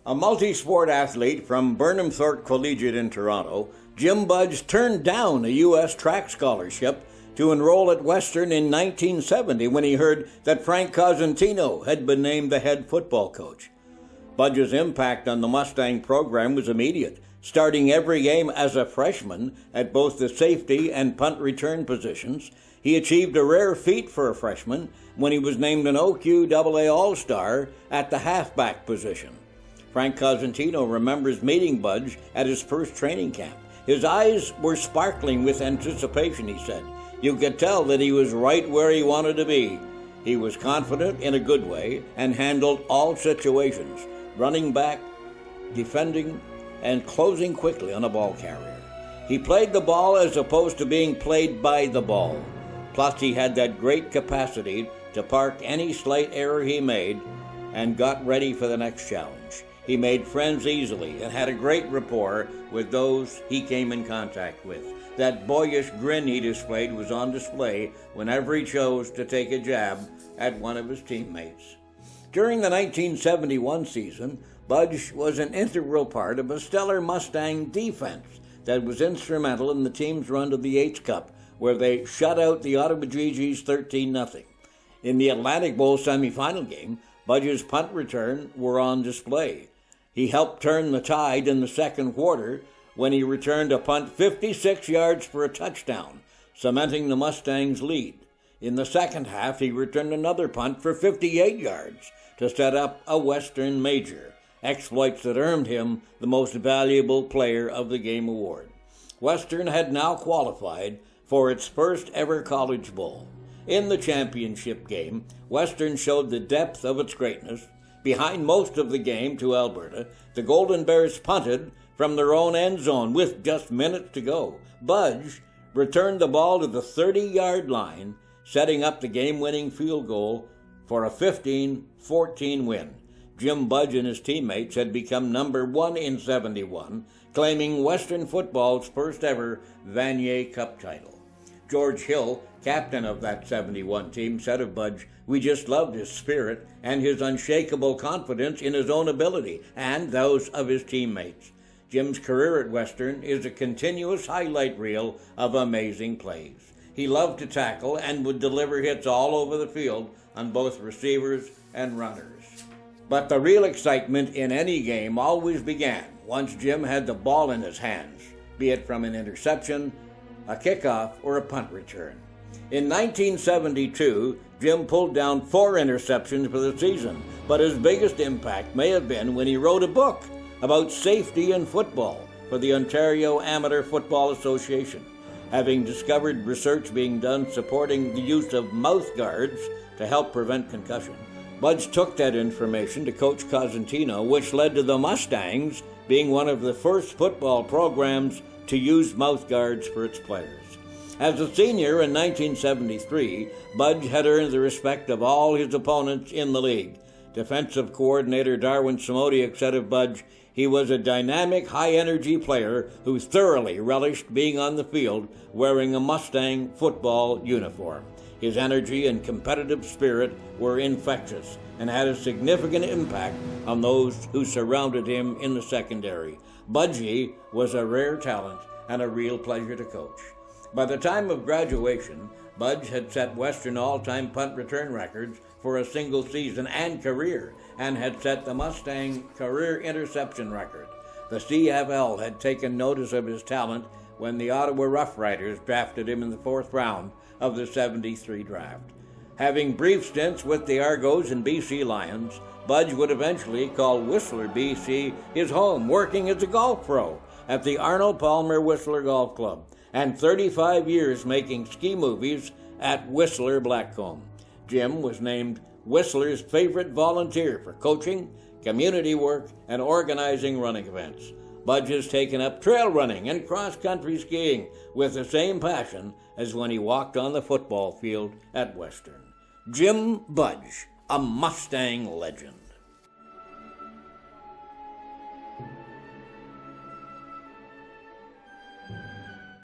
A multi-sport athlete from Burnham Thorpe Collegiate in Toronto, Jim Budge turned down a U.S. track scholarship to enroll at Western in 1970 when he heard that Frank Cosentino had been named the head football coach. Budge's impact on the Mustang program was immediate, starting every game as a freshman at both the safety and punt return positions. He achieved a rare feat for a freshman when he was named an OQAA All-Star at the halfback position. Frank Cosentino remembers meeting Budge at his first training camp. His eyes were sparkling with anticipation, he said. You could tell that he was right where he wanted to be. He was confident in a good way and handled all situations, running back, defending, and closing quickly on a ball carrier. He played the ball as opposed to being played by the ball. Plus, he had that great capacity to park any slight error he made and got ready for the next challenge. He made friends easily and had a great rapport with those he came in contact with. That boyish grin he displayed was on display whenever he chose to take a jab at one of his teammates. During the 1971 season, Budge was an integral part of a stellar Mustang defense that was instrumental in the team's run to the Yates Cup, where they shut out the Ottawa GGs 13-0. In the Atlantic Bowl semifinal game, Budge's punt return were on display. He helped turn the tide in the second quarter when he returned a punt 56 yards for a touchdown, cementing the Mustangs' lead. In the second half, he returned another punt for 58 yards to set up a Western major, exploits that earned him the Most Valuable Player of the Game award. Western had now qualified for its first ever College Bowl. In the championship game, Western showed the depth of its greatness. Behind most of the game to Alberta, the Golden Bears punted from their own end zone with just minutes to go. Budge returned the ball to the 30-yard line, setting up the game-winning field goal for a 15-14 win. Jim Budge and his teammates had become number one in 71, claiming Western football's first ever Vanier Cup title. George Hill, captain of that 71 team, said of Budge, "We just loved his spirit and his unshakable confidence in his own ability and those of his teammates." Jim's career at Western is a continuous highlight reel of amazing plays. He loved to tackle and would deliver hits all over the field on both receivers and runners. But the real excitement in any game always began once Jim had the ball in his hands, be it from an interception, a kickoff, or a punt return. In 1972, Jim pulled down 4 interceptions for the season, but his biggest impact may have been when he wrote a book about safety in football for the Ontario Amateur Football Association. Having discovered research being done supporting the use of mouth guards to help prevent concussion, Budge took that information to Coach Cosentino, which led to the Mustangs being one of the first football programs to use mouth guards for its players. As a senior in 1973, Budge had earned the respect of all his opponents in the league. Defensive coordinator Darwin Simodiak said of Budge, "He was a dynamic, high-energy player who thoroughly relished being on the field wearing a Mustang football uniform. His energy and competitive spirit were infectious and had a significant impact on those who surrounded him in the secondary. Budgie was a rare talent and a real pleasure to coach." By the time of graduation, Budge had set Western all-time punt return records for a single season and career, and had set the Mustang career interception record. The CFL had taken notice of his talent when the Ottawa Rough Riders drafted him in the 4th round of the 73 draft. Having brief stints with the Argos and BC Lions, Budge would eventually call Whistler, BC his home, working as a golf pro at the Arnold Palmer Whistler Golf Club, and 35 years making ski movies at Whistler Blackcomb. Jim was named Whistler's favorite volunteer for coaching, community work, and organizing running events. Budge has taken up trail running and cross-country skiing with the same passion as when he walked on the football field at Western. Jim Budge, a Mustang legend.